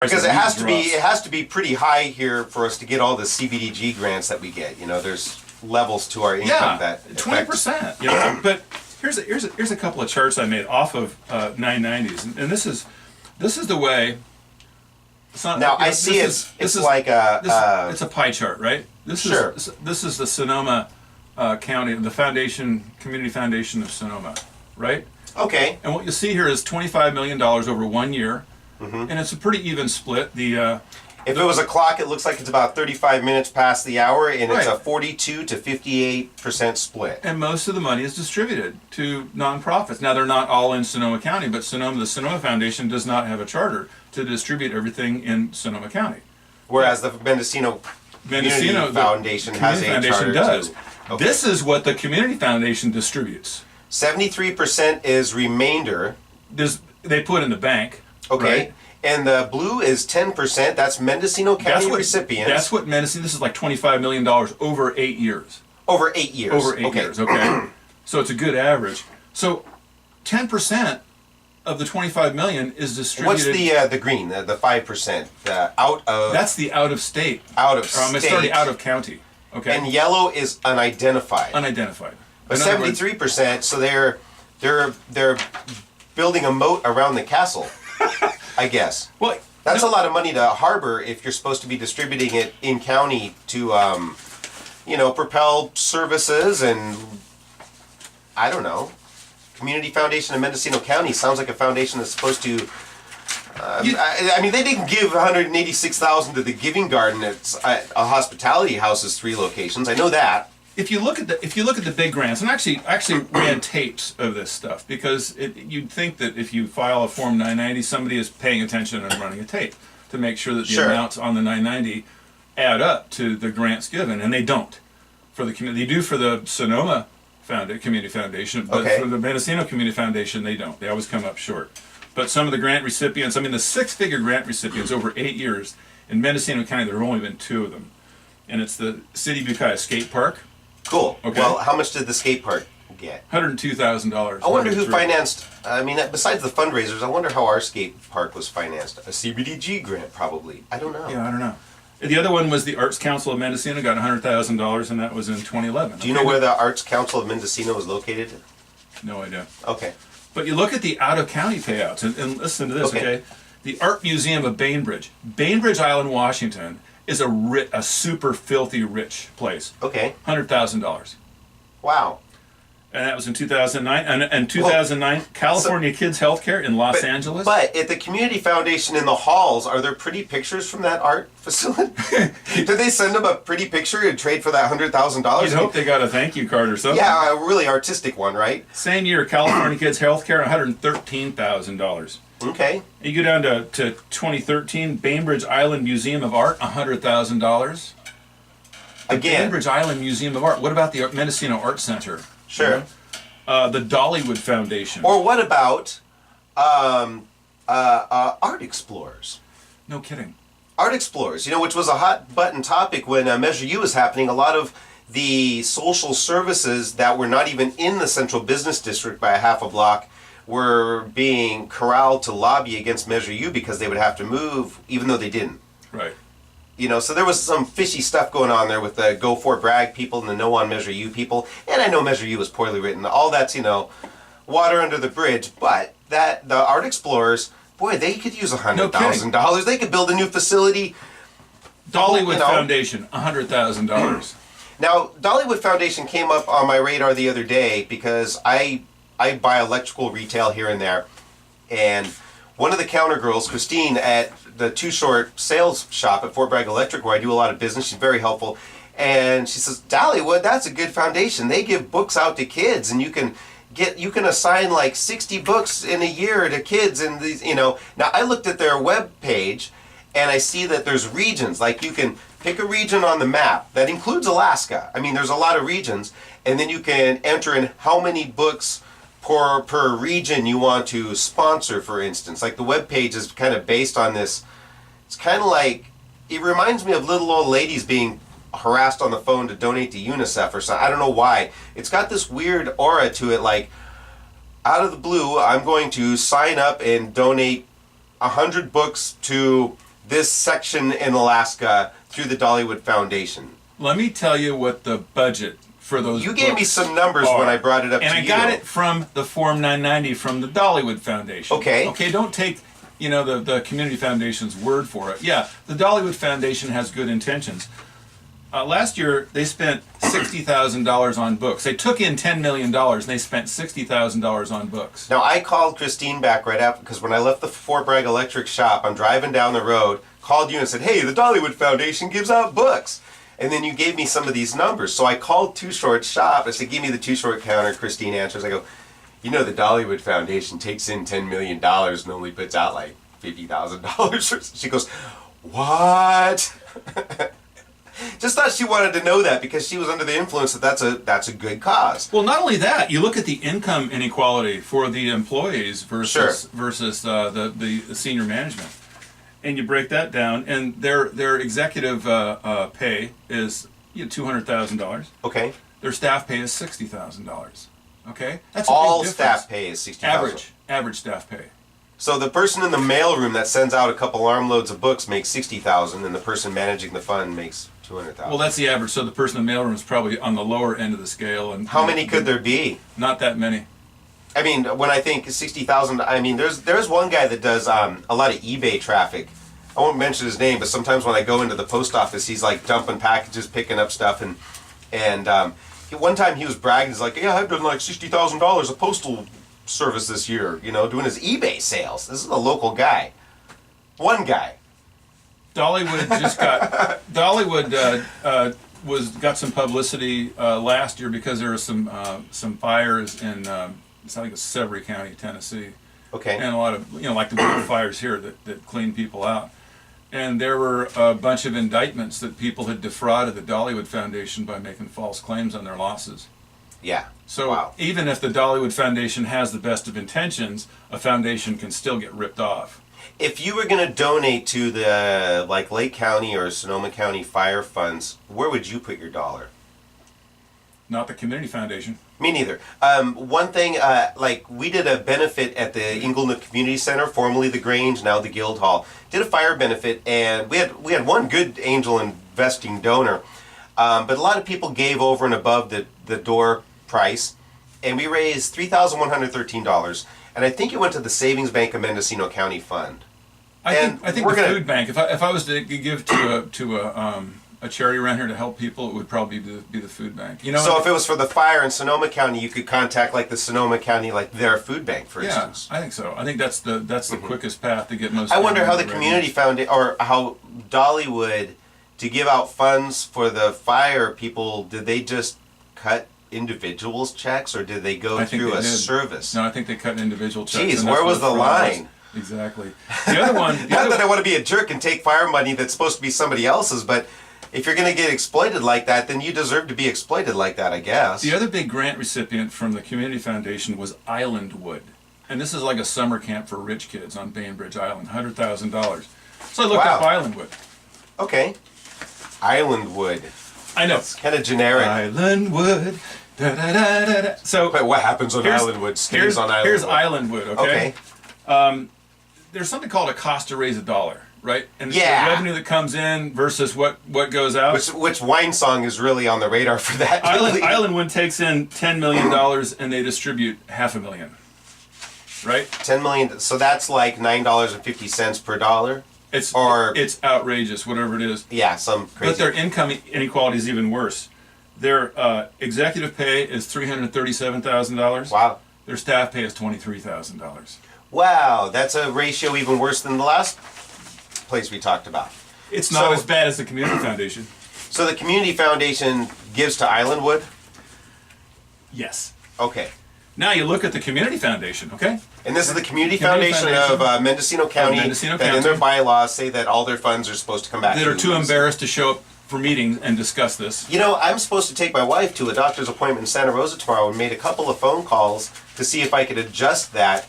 Because it has to be pretty high here for us to get all the CBDG grants that we get. You know, there's levels to our income that 20%. You know, but here's a couple of charts I made off of 990s, and this is the way. It's like it's a pie chart, right? This is the Sonoma County, the community foundation of Sonoma, right? Okay. And what you see here is $25 million over 1 year, and it's a pretty even split. If it was a clock, it looks like it's about 35 minutes past the hour, and it's a 42 to 58% split. And most of the money is distributed to nonprofits. Now, they're not all in Sonoma County, but the Sonoma Foundation does not have a charter to distribute everything in Sonoma County. Whereas the Mendocino Community Foundation has a charter does. too. Okay. This is what the Community Foundation distributes. 73% is remainder. They put in the bank. Okay. Right? And the blue is 10%. That's Mendocino County recipients. That's what Mendocino. This is like $25 million over 8 years. Over 8 years. Over 8 years. Okay. So it's a good average. So 10% of the 25 million is distributed. What's the green? The 5%. The out of. That's the out of state. Out of state. Sorry, out of county. Okay. And yellow is unidentified. Unidentified. But 73%. So they're building a moat around the castle. I guess. Well, that's a lot of money to harbor if you're supposed to be distributing it in county to, propel services and, I don't know. Community Foundation of Mendocino County sounds like a foundation that's supposed to. They didn't give $186,000 to the Giving Garden. It's a hospitality house's 3 locations. I know that. If you look at the big grants, and actually ran tapes of this stuff, because you'd think that if you file a Form 990, somebody is paying attention and running a tape to make sure that the amounts on the 990 add up to the grants given, and they don't. For the community, they do for the Sonoma Community Foundation, but for the Mendocino Community Foundation, they don't. They always come up short. But some of the grant recipients, the 6-figure grant recipients over 8 years in Mendocino County, there have only been 2 of them, and it's the City of Ukiah Skate Park. Cool. Okay. Well, how much did the skate park get? $102,000. I wonder who financed. Besides the fundraisers, I wonder how our skate park was financed. A CBDG grant, probably. I don't know. Yeah, I don't know. The other one was the Arts Council of Mendocino, got $100,000, and that was in 2011. Do you know where the Arts Council of Mendocino is located? No idea. Okay. But you look at the out-of-county payouts, and listen to this, okay? The Art Museum of Bainbridge. Bainbridge Island, Washington, is a super filthy rich place. Okay. $100,000. Wow. And that was in 2009. And 2009, California Kids Healthcare in Los Angeles. But at the Community Foundation in the halls, are there pretty pictures from that art facility? Did they send them a pretty picture and trade for that $100,000? You'd hope they got a thank you card or something. Yeah, a really artistic one, right? Same year, California Kids Healthcare, $113,000. Okay. You go down to 2013, Bainbridge Island Museum of Art, $100,000. Again. Bainbridge Island Museum of Art. What about the Mendocino Art Center? Sure. The Dollywood Foundation. Or what about Art Explorers? No kidding. Art Explorers, which was a hot button topic when Measure U was happening. A lot of the social services that were not even in the central business district by a half a block were being corralled to lobby against Measure U because they would have to move, even though they didn't. Right. So there was some fishy stuff going on there with the Go For Bragg people and the No on Measure U people. And I know Measure U was poorly written. All that's, water under the bridge. But the Art Explorers, boy, they could use $100,000. They could build a new facility. Dollywood Foundation, $100,000. Now, Dollywood Foundation came up on my radar the other day because I buy electrical retail here and there. And one of the counter girls, Christine, at the Too Short sales shop at Fort Bragg Electric, where I do a lot of business, she's very helpful. And she says, Dollywood, that's a good foundation. They give books out to kids, and you can assign like 60 books in a year to kids. And these, Now, I looked at their web page, and I see that there's regions. Like, you can pick a region on the map that includes Alaska. There's a lot of regions, and then you can enter in how many books per region you want to sponsor, for instance. Like, the web page is kind of based on this. It's kind of like, it reminds me of little old ladies being harassed on the phone to donate to UNICEF or something. I don't know why. It's got this weird aura to it, like, out of the blue, I'm going to sign up and donate 100 books to this section in Alaska through the Dollywood Foundation. Let me tell you what the budget for those You gave me books some numbers are. when I brought it up and to I you. got it from the Form 990 from the Dollywood Foundation. Okay. Okay, don't take the Community Foundation's word for it. Yeah, the Dollywood Foundation has good intentions. Last year, they spent $60,000 on books. They took in $10 million, and they spent $60,000 on books. Now, I called Christine back right after, because when I left the Fort Bragg Electric shop, I'm driving down the road, called you and said, hey, the Dollywood Foundation gives out books. And then you gave me some of these numbers. So I called Too Short shop. I said, give me the Too Short counter. Christine answers. I go, the Dollywood Foundation takes in $10 million and only puts out like $50,000. She goes, what? Just thought she wanted to know that because she was under the influence that that's a good cause. Well, not only that, you look at the income inequality for the employees versus the senior management, and you break that down, and their executive pay is $200,000. Okay. Their staff pay is $60,000. Okay, that's a All big difference. staff pay is $60,000. Average staff pay. So the person in the mailroom that sends out a couple armloads of books makes $60,000, and the person managing the fund makes $200,000. Well, that's the average. So the person in the mailroom is probably on the lower end of the scale. And how many could there be? Not that many. I mean, when I think 60,000, I mean, there's one guy that does a lot of eBay traffic. I won't mention his name, but sometimes when I go into the post office, he's like dumping packages, picking up stuff, and one time he was bragging, he's like, yeah, I've done like $60,000 of postal service this year, doing his eBay sales. This is a local guy. One guy. Dollywood got some publicity last year because there were some fires in I think it's Severy County, Tennessee. Okay. And a lot of like the big fires here that clean people out. And there were a bunch of indictments that people had defrauded the Dollywood Foundation by making false claims on their losses. Yeah. So wow. Even if the Dollywood Foundation has the best of intentions, a foundation can still get ripped off. If you were going to donate to the Lake County or Sonoma County fire funds, where would you put your dollar? Not the Community Foundation. Me neither. One thing, we did a benefit at the Inglenook Community Center, formerly the Grange, now the Guildhall. Did a fire benefit, and we had one good angel investing donor, but a lot of people gave over and above the door price, and we raised $3,113, and I think it went to the Savings Bank of Mendocino County Fund. I think the food bank. If I was to give to a charity around here to help people, it would probably be the food bank. So if it was for the fire in Sonoma County, you could contact the Sonoma County, their food bank, for instance. I think so. I think that's the quickest path to get most. I wonder how the community found it, or how Dollywood, to give out funds for the fire people, did they just cut individuals' checks, or did they go through a service? No, I think they cut an individual checks. Jeez, where was the line? Exactly. The other one. Not that I want to be a jerk and take fire money that's supposed to be somebody else's, but if you're going to get exploited like that, then you deserve to be exploited like that, I guess. The other big grant recipient from the Community Foundation was Islandwood. And this is like a summer camp for rich kids on Bainbridge Island, $100,000. So I looked up Islandwood. Okay. Islandwood. I know. It's kind of generic. Islandwood. Da, da, da, da, da. So, but what happens on Islandwood stays on Islandwood. Here's Islandwood, okay? There's something called a cost to raise a dollar. Right? And it's the revenue that comes in versus what goes out. Which wine song is really on the radar for that? Islandwood takes in $10 million and they distribute $500,000. Right? $10 million. So that's like $9.50 per dollar? It's outrageous, whatever it is. Yeah, some crazy. But their income inequality is even worse. Their executive pay is $337,000. Wow. Their staff pay is $23,000. Wow, that's a ratio even worse than the last place we talked about. It's not as bad as the Community Foundation. So the Community Foundation gives to Islandwood? Yes. Okay. Now you look at the Community Foundation, okay? And this is the Community Foundation of Mendocino County, that in their bylaws say that all their funds are supposed to come back. That are too embarrassed to show up for meetings and discuss this. I'm supposed to take my wife to a doctor's appointment in Santa Rosa tomorrow and made a couple of phone calls to see if I could adjust that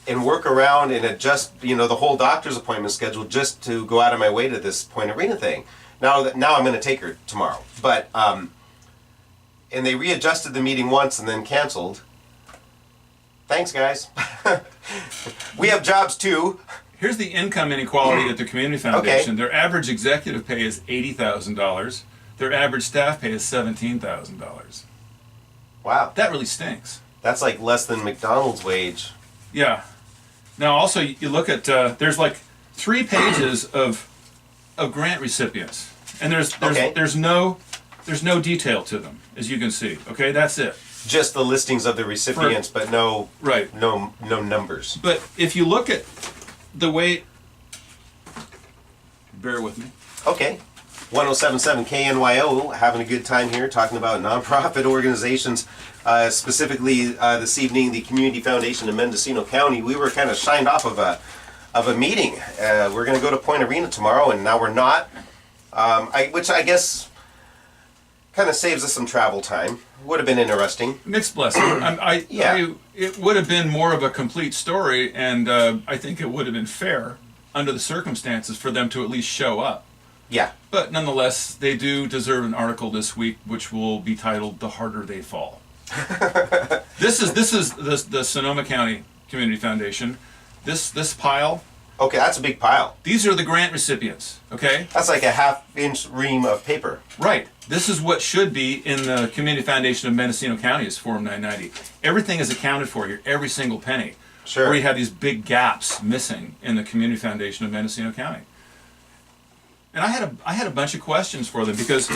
and work around and adjust, the whole doctor's appointment schedule just to go out of my way to this Point Arena thing. Now I'm going to take her tomorrow. But, and they readjusted the meeting once and then canceled. Thanks, guys. We have jobs too. Here's the income inequality at the Community Foundation. Their average executive pay is $80,000. Their average staff pay is $17,000. Wow. That really stinks. That's like less than McDonald's wage. Yeah. Now, also, you look at there's like 3 pages of grant recipients, and there's no detail to them, as you can see. Okay, that's it. Just the listings of the recipients, but no numbers. But if you look at the way, bear with me. Okay. 1077 KNYO, having a good time here, talking about nonprofit organizations. Specifically, this evening, the Community Foundation in Mendocino County. We were kind of shined off of a meeting. We're going to go to Point Arena tomorrow, and now we're not. Which I guess kind of saves us some travel time. Would have been interesting. Mixed blessing. It would have been more of a complete story, and I think it would have been fair under the circumstances for them to at least show up. Yeah. But nonetheless, they do deserve an article this week, which will be titled "The Harder They Fall." This is the Sonoma County Community Foundation. This pile. Okay, that's a big pile. These are the grant recipients. Okay. That's like a half-inch ream of paper. Right. This is what should be in the Community Foundation of Mendocino County is Form 990. Everything is accounted for here, every single penny. Sure. Where you have these big gaps missing in the Community Foundation of Mendocino County. And I had a bunch of questions for them because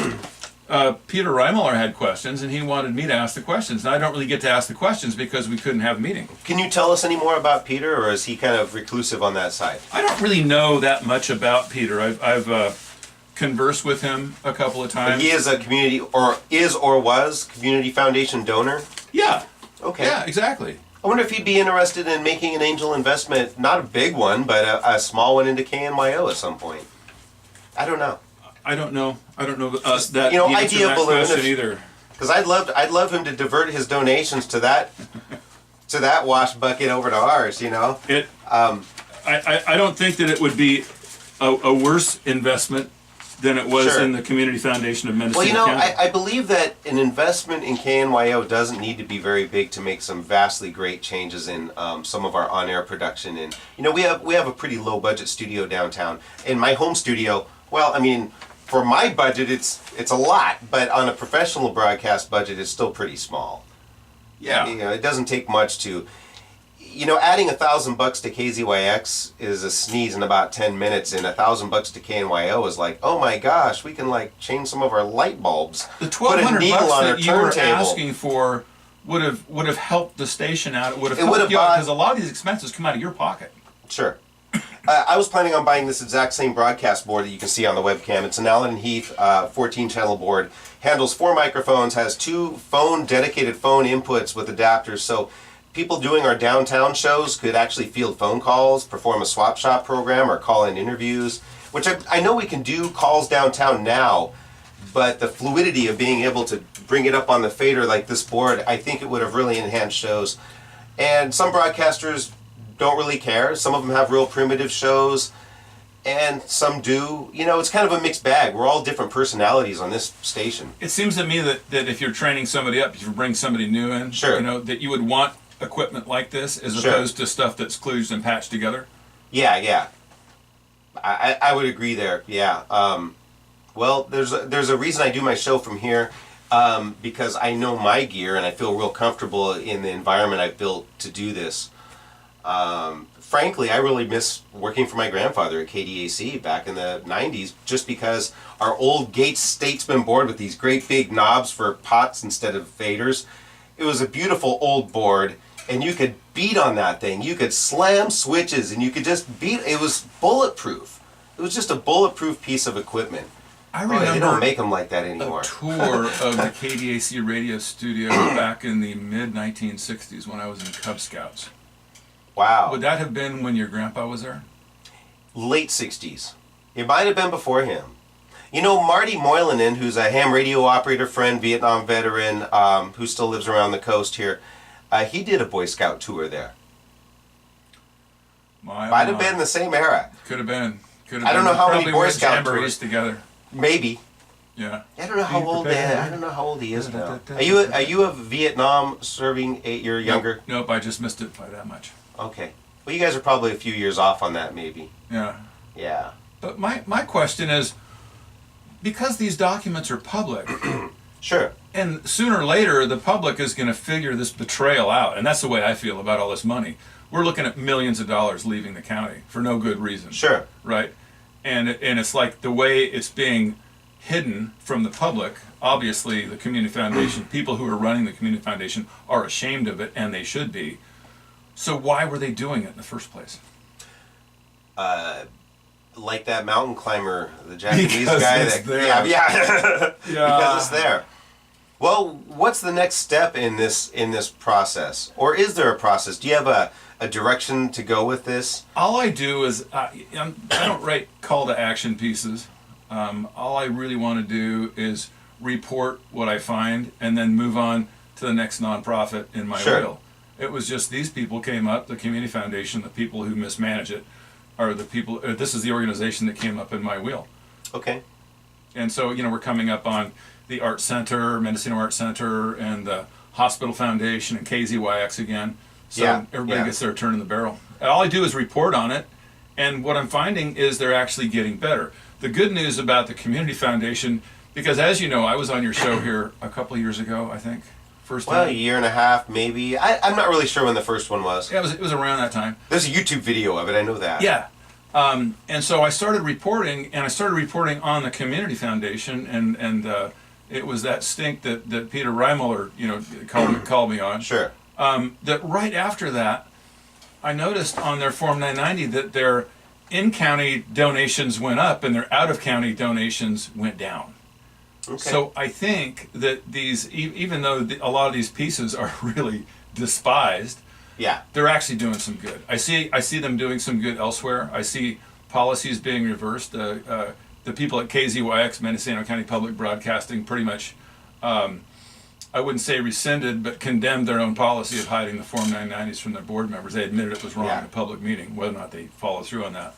Peter Reimeller had questions and he wanted me to ask the questions. And I don't really get to ask the questions because we couldn't have a meeting. Can you tell us any more about Peter, or is he kind of reclusive on that side? I don't really know that much about Peter. I've conversed with him a couple of times. He is a community, or was Community Foundation donor? Yeah. Okay. Yeah, exactly. I wonder if he'd be interested in making an angel investment, not a big one, but a small one into KNYO at some point. I don't know. I don't know that the idea that balloon question either. Because I'd love him to divert his donations to that wash bucket over to ours. I don't think that it would be a worse investment than it was in the Community Foundation of Mendocino County. I believe that an investment in KNYO doesn't need to be very big to make some vastly great changes in some of our on-air production. And we have a pretty low budget studio downtown. In my home studio, well, I mean, for my budget, it's a lot, but on a professional broadcast budget, it's still pretty small. Yeah. It doesn't take much to. Adding $1,000 to KZYX is a sneeze in about 10 minutes, and $1,000 to KNYO is like, oh my gosh, we can change some of our light bulbs. The $1,200 that you were asking for would have helped the station out. It would have helped you out because a lot of these expenses come out of your pocket. Sure. I was planning on buying this exact same broadcast board that you can see on the webcam. It's an Allen & Heath 14-channel board. Handles 4 microphones, has 2 dedicated phone inputs with adapters, so people doing our downtown shows could actually field phone calls, perform a swap shop program, or call in interviews, which I know we can do calls downtown now, but the fluidity of being able to bring it up on the fader like this board, I think it would have really enhanced shows. And some broadcasters don't really care. Some of them have real primitive shows, and some do. It's kind of a mixed bag. We're all different personalities on this station. It seems to me that if you're training somebody up, if you bring somebody new in, sure. That you would want equipment like this as opposed to stuff that's kludged and patched together. Yeah. I would agree there. Yeah. Well, there's a reason I do my show from here, because I know my gear and I feel real comfortable in the environment I've built to do this. Frankly, I really miss working for my grandfather at KDAC back in the 90s, just because our old Gates Statesman board with these great big knobs for pots instead of faders, it was a beautiful old board, and you could beat on that thing. You could slam switches, and you could just beat. It was bulletproof. It was just a bulletproof piece of equipment. I remember they don't make them like that anymore. A tour of the KDAC radio studio back in the mid-1960s when I was in Cub Scouts. Wow. Would that have been when your grandpa was there? Late 60s. It might have been before him. Marty Moylanen, who's a ham radio operator friend, Vietnam veteran, who still lives around the coast here, he did a Boy Scout tour there. Might have been the same era. Could have been. I don't know how many Boy Scout tours together. Maybe. Yeah. I don't know how old. I don't know how old he is now. Are you a Vietnam serving? You're younger. Nope. I just missed it by that much. Okay. Well, you guys are probably a few years off on that, maybe. Yeah. Yeah. But my question is, because these documents are public, Sure. and sooner or later the public is going to figure this betrayal out, and that's the way I feel about all this money. We're looking at millions of dollars leaving the county for no good reason. Sure. Right? And it's like the way it's being hidden from the public. Obviously, the Community Foundation, people who are running the Community Foundation are ashamed of it, and they should be. So why were they doing it in the first place? Like that mountain climber, the Japanese Because guy. it's That, there. Yeah. Yeah. Because it's there. Well, what's the next step in this process, or is there a process? Do you have a direction to go with this? All I do is I don't write call to action pieces. All I really want to do is report what I find and then move on to the next nonprofit in my Sure. will. It was just these people came up, the Community Foundation, the people who mismanage it, are the people. This is the organization that came up in my wheel. Okay. And so, we're coming up on the Art Center, Mendocino Art Center, and the Hospital Foundation, and KZYX again. So Yeah, everybody yeah. gets their turn in the barrel. And all I do is report on it, and what I'm finding is they're actually getting better. The good news about the Community Foundation, because as you know, I was on your show here a couple of years ago, I think. First Well, a time. year and a half, maybe. I'm not really sure when the first one was. Yeah, it was around that time. There's a YouTube video of it. I know that. Yeah. And so I started reporting, and I started reporting on the Community Foundation, and it was that stink that Peter Reimuller, called me on. Sure. That right after that, I noticed on their Form 990 that their in-county donations went up and their out-of-county donations went down. Okay. So I think that these, even though a lot of these pieces are really despised, Yeah. they're actually doing some good. I see them doing some good elsewhere. I see policies being reversed. The people at KZYX, Mendocino County Public Broadcasting, pretty much, I wouldn't say rescinded, but condemned their own policy of hiding the Form 990s from their board members. They admitted it was wrong Yeah. in a public meeting. Whether or not they follow through on that.